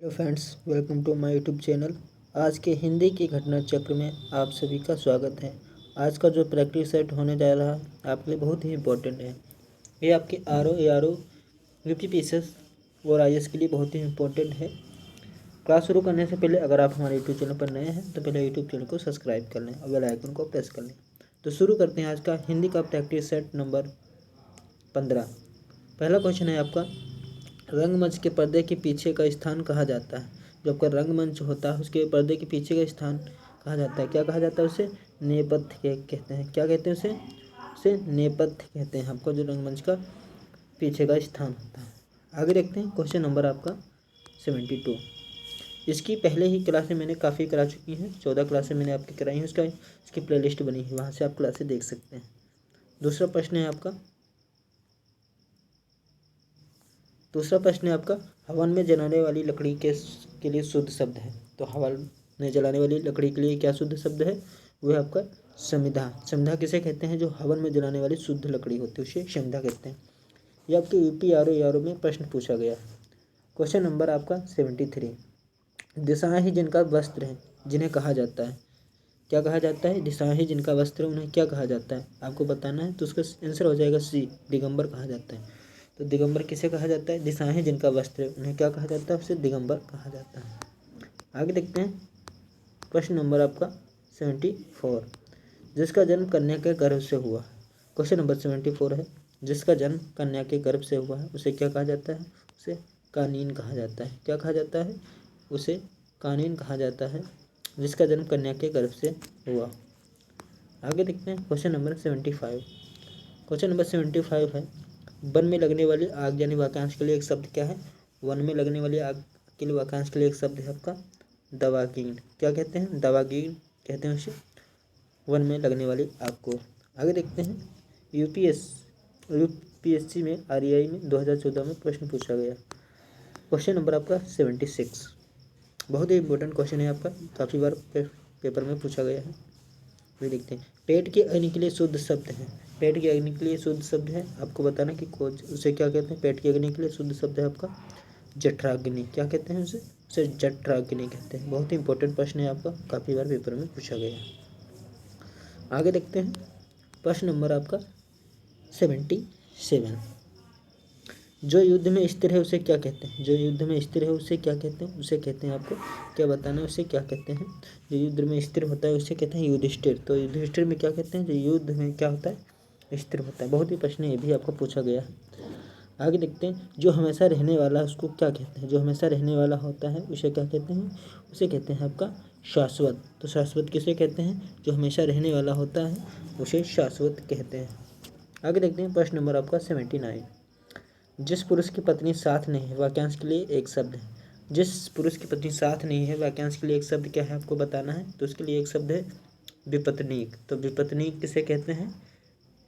Hello friends, welcome to my YouTube channel. आज के हिंदी की घटना चक्र में आप सभी का स्वागत है। आज का जो प्रैक्टिस सेट होने जा रहा है आपके लिए बहुत ही इम्पोर्टेंट है। ये आपके आर ओ यूपीपीसीएस और आईएएस के लिए बहुत ही इम्पोर्टेंट है। क्लास शुरू करने से पहले अगर आप हमारे यूट्यूब चैनल पर नए हैं तो पहले यूट्यूब चैनल को सब्सक्राइब कर लें और बेल आइकन को प्रेस कर लें। तो शुरू करते हैं आज का हिंदी का प्रैक्टिस सेट नंबर 15। पहला क्वेश्चन है आपका, रंगमंच के पर्दे के पीछे का स्थान कहा जाता है। जो आपका रंगमंच होता है उसके पर्दे के पीछे का स्थान कहा जाता है। क्या कहा जाता है? उसे नेपथ्य कहते हैं। क्या कहते हैं उसे नेपथ्य कहते हैं। आपको जो रंगमंच का पीछे का स्थान होता है। आगे देखते हैं क्वेश्चन नंबर आपका 72। इसकी पहले ही क्लासें मैंने काफ़ी करा चुकी हैं। 14 क्लासें मैंने आपकी कराई हैं। इसकी प्लेलिस्ट बनी है, वहाँ से आप क्लासें देख सकते हैं। दूसरा प्रश्न है आपका हवन में जलाने वाली लकड़ी के लिए शुद्ध शब्द है। तो हवन में जलाने वाली लकड़ी के लिए क्या शुद्ध शब्द है? वह आपका समिधा। समिधा किसे कहते हैं? जो हवन में जलाने वाली शुद्ध लकड़ी होती है उसे समिधा कहते हैं। यह आपके यूपी आर ओ में प्रश्न पूछा गया। क्वेश्चन नंबर आपका 73। दिशाएं ही जिनका वस्त्र है जिन्हें कहा जाता है। क्या कहा जाता है? दिशाएं ही जिनका वस्त्र है उन्हें क्या कहा जाता है? आपको बताना है। तो उसका आंसर हो जाएगा सी, दिगंबर कहा जाता है। तो दिगंबर किसे कहा जाता है? दिशाएं हैं जिनका वस्त्र है उन्हें क्या कहा जाता है? उसे दिगंबर कहा जाता है। आगे देखते हैं प्रश्न नंबर आपका 74। जिसका जन्म कन्या के गर्भ से हुआ। क्वेश्चन नंबर 74 है, जिसका जन्म कन्या के गर्भ से हुआ है उसे क्या कहा जाता है? उसे कानीन कहा जाता है। क्या कहा जाता है? उसे कानीन कहा जाता है, जिसका जन्म कन्या के गर्भ से हुआ। आगे देखते हैं क्वेश्चन नंबर 75। क्वेश्चन नंबर 75 है, वन में लगने वाली आग यानी वाक्यांश के लिए एक शब्द क्या है? वन में लगने वाली आग के लिए वाक्यांश के लिए एक शब्द है आपका दावाग्नि। क्या कहते हैं? दावाग्नि कहते हैं उसे, वन में लगने वाली आग को। आगे देखते हैं यूपीएससी में आरआई में 2014 में प्रश्न पूछा गया। क्वेश्चन नंबर आपका 76। बहुत ही इंपॉर्टेंट क्वेश्चन है आपका, काफ़ी बार पेपर में पूछा गया है। वे देखते हैं, पेट की अग्नि के लिए शुद्ध शब्द है। पेट की अग्नि के लिए शुद्ध शब्द है, आपको बताना कि उसे क्या कहते हैं। पेट की अग्नि के लिए शुद्ध शब्द है आपका जठराग्नि। क्या कहते हैं उसे जठराग्नि कहते हैं। बहुत ही इंपॉर्टेंट प्रश्न है आपका, काफ़ी बार पेपर में पूछा गया है। आगे देखते हैं प्रश्न नंबर आपका 77। जो युद्ध में स्थिर है उसे क्या कहते हैं? जो युद्ध में स्थिर है उसे क्या कहते हैं? उसे कहते हैं, आपको क्या बताना है, उसे क्या कहते हैं? जो युद्ध में स्थिर होता है उसे कहते हैं युधिष्ठिर। तो युधिष्ठिर में क्या कहते हैं? जो युद्ध में क्या होता है? स्थिर होता है। बहुत ही प्रश्न ये भी आपको पूछा गया है। आगे देखते हैं, जो हमेशा रहने वाला उसको क्या कहते हैं? जो हमेशा रहने वाला होता है उसे क्या कहते हैं? उसे कहते हैं आपका शाश्वत। तो शाश्वत किसे कहते हैं? जो हमेशा रहने वाला होता है उसे शाश्वत कहते हैं। आगे देखते हैं प्रश्न नंबर आपका 79। जिस पुरुष की पत्नी साथ नहीं है वाक्यांश के लिए एक शब्द है। जिस पुरुष की पत्नी साथ नहीं है वाक्यांश के लिए एक शब्द क्या है, आपको बताना है। तो उसके लिए एक शब्द है विपत्नीक। तो विपत्नीक किसे कहते हैं?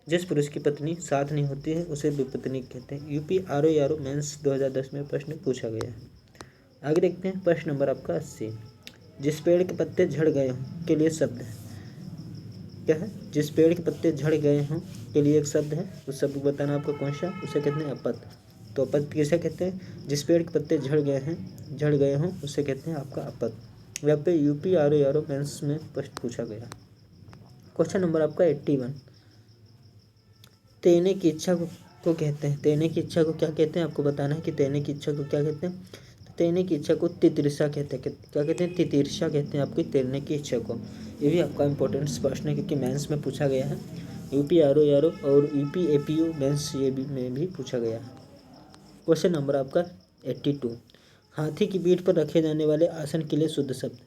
जिस पुरुष की पत्नी साथ नहीं होती है उसे विपत्नीक कहते हैं। यूपी आर ओ मेंस 2010 में प्रश्न पूछा गया है। आगे देखते हैं प्रश्न नंबर आपका 80। जिस पेड़ के पत्ते झड़ गए हों के लिए शब्द है। क्या है? जिस पेड़ के पत्ते झड़ गए हों के लिए एक शब्द है, उस शब्द को बताना आपको कौन सा। उसे कहते हैं अपत। तो अपत किसे कहते हैं? जिस पेड़ के पत्ते झड़ गए हों उसे कहते हैं आपका अपत। यहाँ पे यूपी आर ओ मेंस में प्रश्न पूछा गया। क्वेश्चन नंबर आपका 81। तैरने की इच्छा को कहते हैं। तैरने की इच्छा को क्या कहते हैं? आपको बताना है कि तैरने की इच्छा को क्या कहते हैं। तो तैरने की इच्छा को तितृषा कहते हैं। क्या कहते हैं? तितृषा कहते हैं आपकी तैरने की इच्छा को। ये भी आपका इंपॉर्टेंट प्रश्न है क्योंकि मेंस में पूछा गया है। यूपी आर ओ और यूपी एपीयू मेंस ये भी में भी पूछा गया है। क्वेश्चन नंबर आपका 82। हाथी की पीठ पर रखे जाने वाले आसन के लिए शुद्ध शब्द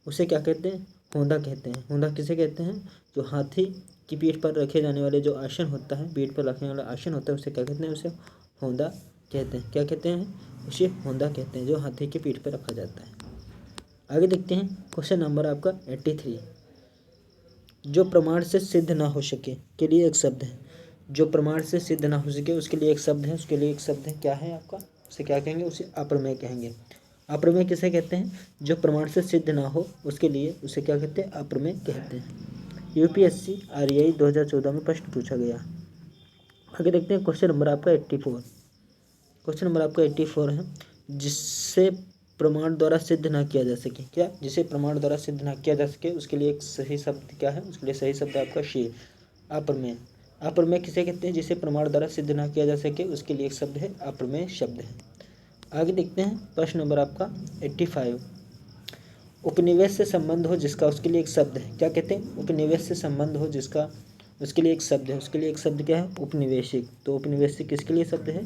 उसे क्या कहते हैं? होंदा कहते हैं। होंदा किसे कहते हैं? जो हाथी की पीठ पर रखे जाने वाले जो आसन होता है, पीठ पर रखने वाला आसन होता है उसे क्या कहते हैं? उसे होंदा कहते हैं। क्या कहते हैं? उसे होंदा कहते हैं, जो हाथी की पीठ पर रखा जाता है। आगे देखते हैं क्वेश्चन नंबर आपका 83। जो प्रमाण से सिद्ध ना हो सके के लिए एक शब्द है। जो प्रमाण से सिद्ध ना हो सके उसके लिए एक शब्द है। उसके लिए एक शब्द है, क्या है आपका? उसे क्या कहेंगे? उसे अप्रमेय कहेंगे। अप्रमेय किसे कहते हैं? जो प्रमाण से सिद्ध ना हो उसके लिए उसे क्या कहते हैं? अप्रमेय कहते हैं। यूपीएससी आरआई 2014 में प्रश्न पूछा गया। आगे देखते हैं क्वेश्चन नंबर आपका 84। क्वेश्चन नंबर आपका 84 है, जिससे प्रमाण द्वारा सिद्ध ना किया जा सके। क्या? जिसे प्रमाण द्वारा सिद्ध ना किया जा सके उसके लिए एक सही शब्द क्या है? उसके लिए सही शब्द आपका शी। अप्रमेय। अप्रमेय किसे कहते हैं? जिसे प्रमाण द्वारा सिद्ध ना किया जा सके उसके लिए एक शब्द है अप्रमेय शब्द है। आगे देखते हैं प्रश्न नंबर आपका 85। उपनिवेश से संबंध हो जिसका, उसके लिए एक शब्द है। क्या कहते हैं? उपनिवेश से संबंध हो जिसका, उसके लिए एक शब्द है। उसके लिए एक शब्द क्या है? उपनिवेशिक। तो उपनिवेशिक किसके लिए शब्द है?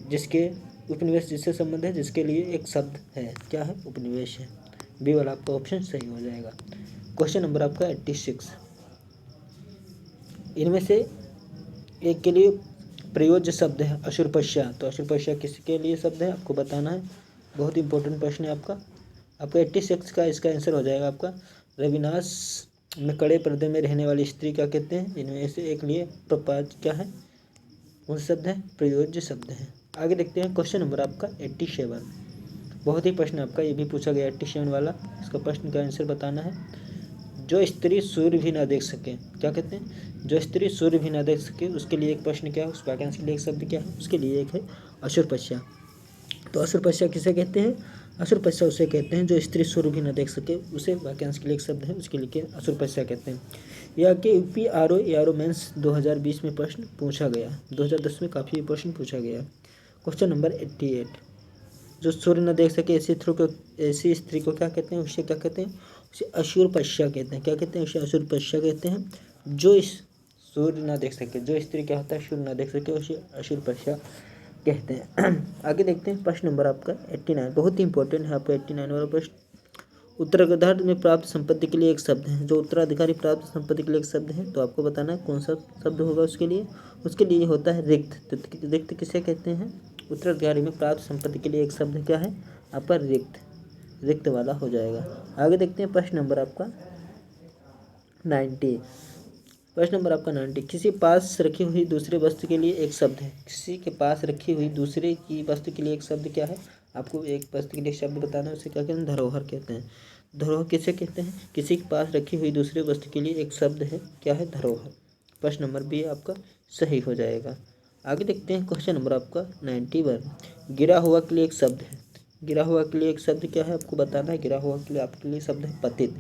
जिसके उपनिवेश जिससे संबंध है जिसके लिए एक शब्द है। क्या है? उपनिवेश है। बी वाला आपका ऑप्शन सही हो जाएगा। क्वेश्चन नंबर आपका 86। इनमें से एक के लिए प्रयोज्य शब्द है अशुरपश्या। तो अशुरपश्या किसके लिए शब्द है आपको बताना है। बहुत इंपॉर्टेंट प्रश्न है आपका 86 का इसका आंसर हो जाएगा आपका रविनाश में कड़े पर्दे में रहने वाली स्त्री क्या कहते हैं? इनमें से एक लिए प्रपात क्या है? कौन सा शब्द है? प्रयोज्य शब्द है। आगे देखते हैं क्वेश्चन नंबर आपका 87। बहुत ही प्रश्न आपका ये भी पूछा गया 87 वाला। इसका प्रश्न का आंसर बताना है। जो स्त्री सूर्य भी ना देख सके। क्या कहते हैं? जो स्त्री सूर्य भी ना देख सके उसके लिए एक प्रश्न क्या है? उस वाक्यांश के लिए एक शब्द क्या है? उसके लिए एक है अशुरपश्या। तो अशुरपश्या किसे कहते हैं? अशुरपश्या उसे कहते हैं जो स्त्री सूर्य भी न देख सके, उसे वाक्यांश के लिए एक शब्द है, उसके लिए अशुरपश्या कहते हैं। यह कि यूपी आरओ मेंस 2020 में प्रश्न पूछा गया। 2010 में काफ़ी प्रश्न पूछा गया। Question number 88। जो सूर्य न देख सके ऐसी स्त्री को क्या कहते हैं? उसे क्या कहते हैं? उसे अशुरपश्या कहते हैं। क्या कहते हैं? उसे अशुरपश्या कहते हैं। जो इस सूर्य न देख सके, जो स्त्री क्या होता है? सूर्य न देख सके उसे अशुरपश्या कहते हैं। आगे देखते हैं प्रश्न नंबर आपका 89। बहुत ही इंपॉर्टेंट है आपका 89 वाला प्रश्न। उत्तराधिकारी में प्राप्त संपत्ति के लिए एक शब्द है। जो उत्तराधिकारी प्राप्त संपत्ति के लिए एक शब्द है तो आपको बताना है कौन सा शब्द होगा उसके लिए। उसके लिए होता है रिक्त। तो रिक्त किसे कहते हैं? उत्तराधिकारी में प्राप्त संपत्ति के लिए एक शब्द क्या है आपका? रिक्त। रिक्त वाला हो जाएगा। आगे देखते हैं प्रश्न नंबर आपका 90। प्रश्न नंबर आपका 90। किसी पास रखी हुई दूसरे वस्तु के लिए एक शब्द है। किसी के पास रखी हुई दूसरे की वस्तु के लिए एक शब्द क्या है? आपको एक वस्तु के लिए शब्द बताना है, उसे क्या कहते हैं? धरोहर कहते हैं। धरोहर किसे कहते हैं? किसी के पास रखी हुई दूसरे वस्तु के लिए एक शब्द है, क्या है? धरोहर। प्रश्न नंबर बी आपका सही हो जाएगा। आगे देखते हैं क्वेश्चन नंबर आपका 91। गिरा हुआ के लिए एक शब्द है। गिरा हुआ के लिए एक शब्द क्या है आपको बताना है। गिरा हुआ के लिए आपके लिए शब्द है पतित।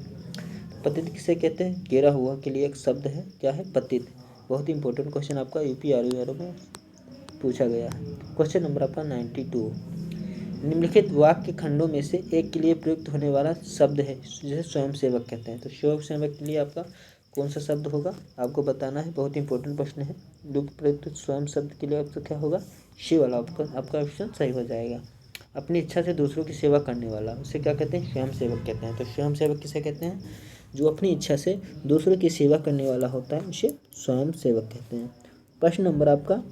पतित किसे कहते हैं? गिरा हुआ के लिए एक शब्द है, क्या है? पतित। बहुत ही इंपॉर्टेंट क्वेश्चन आपका यूपी आरओ में पूछा गया है। क्वेश्चन नंबर आपका 92। निम्नलिखित वाक्य खंडों में से एक के लिए प्रयुक्त होने वाला शब्द है जिसे स्वयं सेवक कहते हैं। तो स्वयं सेवक के लिए आपका कौन सा शब्द होगा आपको बताना है। बहुत ही इंपॉर्टेंट प्रश्न है। दुग्ध प्रयुक्त स्वयं शब्द के लिए आपका क्या होगा? शी वाला आपका ऑप्शन सही हो जाएगा। अपनी इच्छा से दूसरों की सेवा करने वाला उसे क्या कहते हैं? स्वयं सेवक कहते हैं। तो स्वयं सेवक किसे कहते हैं? जो अपनी इच्छा से दूसरों की सेवा करने वाला होता है उसे स्वयं सेवक कहते हैं। प्रश्न नंबर आपका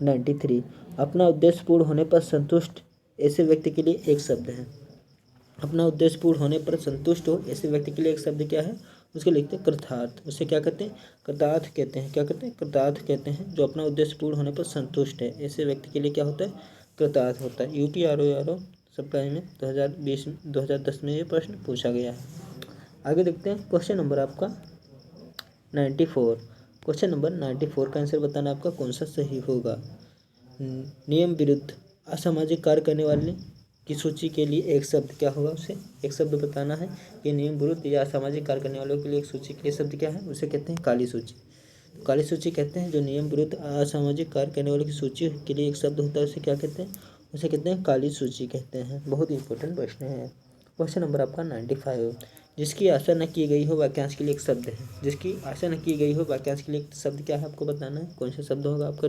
93। अपना उद्देश्य पूर्ण होने पर संतुष्ट ऐसे व्यक्ति के लिए एक शब्द है। अपना उद्देश्य पूर्ण होने पर संतुष्ट हो ऐसे व्यक्ति के लिए एक शब्द क्या है? उसके लिखते हैं कृतार्थ। उसे क्या कहते हैं? कृतार्थ कहते हैं। क्या कहते हैं? कृतार्थ कहते हैं। जो अपना उद्देश्य पूर्ण होने पर संतुष्ट है ऐसे व्यक्ति के लिए क्या होता है? कृतार्थ होता है। यूपी आरओ सप्लाई में 2010 में ये प्रश्न पूछा गया है। आगे देखते हैं क्वेश्चन नंबर आपका 94। क्वेश्चन नंबर 94 का आंसर बताना आपका कौन सा सही होगा। नियम विरुद्ध असामाजिक कार्य करने वाले की सूची के लिए एक शब्द क्या होगा? उसे एक शब्द बताना है कि नियम विरुद्ध या असामाजिक कार्य करने वालों के लिए एक सूची के लिए शब्द क्या है? उसे कहते हैं काली सूची। काली सूची कहते हैं जो नियम विरुद्ध असामाजिक कार्य करने वालों की सूची के लिए एक शब्द होता है उसे क्या कहते हैं? उसे कहते हैं काली सूची कहते हैं। बहुत इंपॉर्टेंट प्रश्न है। क्वेश्चन नंबर आपका 95। जिसकी आशा न की गई हो वाक्यांश के लिए एक शब्द है। जिसकी आशा न की गई हो वाक्यांश के लिए एक शब्द क्या है आपको बताना है। कौन सा शब्द होगा आपका?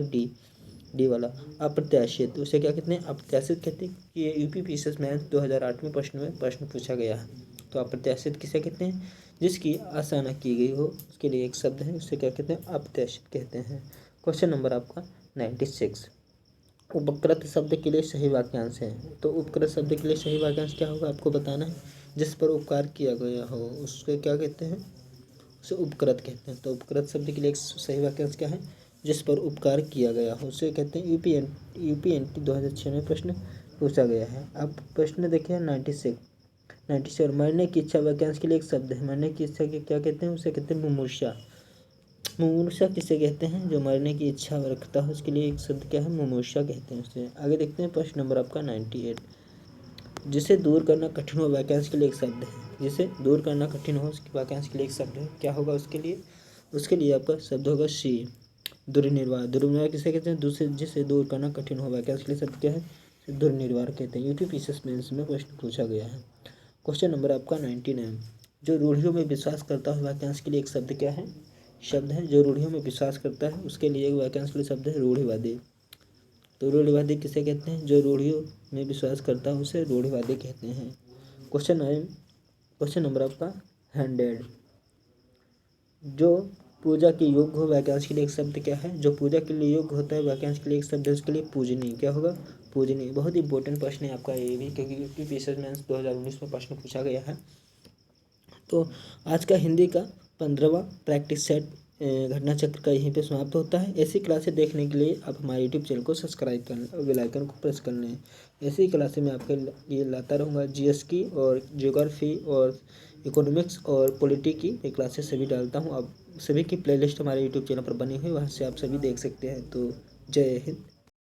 डी वाला अप्रत्याशित। उसे क्या कहते हैं? अप्रत्याशित कहते हैं कि ये यूपी पीसीएस मैथ्स 2008 में प्रश्न पूछा गया है। तो अप्रत्याशित किसे कहते हैं? जिसकी आशा न की गई हो उसके लिए एक शब्द है, उसे क्या कहते हैं? अप्रत्याशित कहते हैं। क्वेश्चन नंबर आपका 96। उपकृत शब्द के लिए सही वाक्यांश है। तो उपकृत शब्द के लिए सही वाक्यांश क्या होगा आपको बताना है। जिस पर उपकार किया गया हो उसको क्या कहते हैं? उसे उपकृत कहते हैं। तो उपकृत शब्द के लिए एक सही वाक्यांश क्या है? जिस पर उपकार किया गया हो उसे कहते हैं। यूपीएनटी 2006 में प्रश्न पूछा गया है। अब प्रश्न देखिए 96। मरने की इच्छा वाक्यांश के लिए एक शब्द है। मरने की इच्छा के क्या कहते हैं? उसे कहते हैं मुमूर्षा। मुमूर्षा किसे कहते हैं? जो मरने की इच्छा रखता है उसके लिए एक शब्द क्या है? मुमूर्षा कहते हैं उसे। आगे देखते हैं प्रश्न नंबर आपका 98। जिसे दूर करना कठिन हो वाक्यांश के लिए एक शब्द है। जिसे दूर करना कठिन हो उसके वाक्यांश के लिए एक शब्द है। क्या होगा उसके लिए आपका शब्द होगा सी, दुर्निर्वाह। दुर्निर्वाह किसे कहते हैं? दूसरे जिसे दूर करना कठिन हो वाक्यांश के लिए शब्द क्या है? दुर्निर्वाह कहते हैं। यूपीपीसीएस मेंस में प्रश्न पूछा गया है। क्वेश्चन नंबर आपका 99, जो रूढ़ियों में विश्वास करता है वाक्यांश के लिए एक शब्द क्या है? शब्द है जो रूढ़ियों में विश्वास करता है उसके लिए एक वाक्यांश के लिए शब्द है रूढ़िवादी। तो रूढ़िवादी किसे कहते हैं? जो रूढ़ियों में विश्वास करता है उसे रूढ़िवादी कहते हैं। क्वेश्चन नंबर आपका 100, जो पूजा के योग्य हो वाक्यांश के लिए एक शब्द क्या है? जो पूजा के लिए योग्य होता है वाक्यांश के लिए एक शब्द है उसके लिए पूजनीय। क्या होगा? पूजनीय। बहुत इंपॉर्टेंट प्रश्न है आपका ये भी, क्योंकि यूपीपीसीएस मेंस 2019 में प्रश्न पूछा गया है। तो आज का हिंदी का 15वां प्रैक्टिस सेट घटना चक्र का यहीं पे समाप्त होता है। ऐसी क्लासें देखने के लिए आप हमारे यूट्यूब चैनल को सब्सक्राइब कर लें और बेल आइकन को प्रेस कर लें। ऐसी क्लासें मैं आपके लिए लाता रहूँगा। जीएस की और ज्योग्राफी और इकोनॉमिक्स और पॉलिटी की ये क्लासेस सभी डालता हूँ। अब सभी की प्लेलिस्ट हमारे यूट्यूब चैनल पर बनी हुई, वहाँ से आप सभी देख सकते हैं। तो जय हिंद।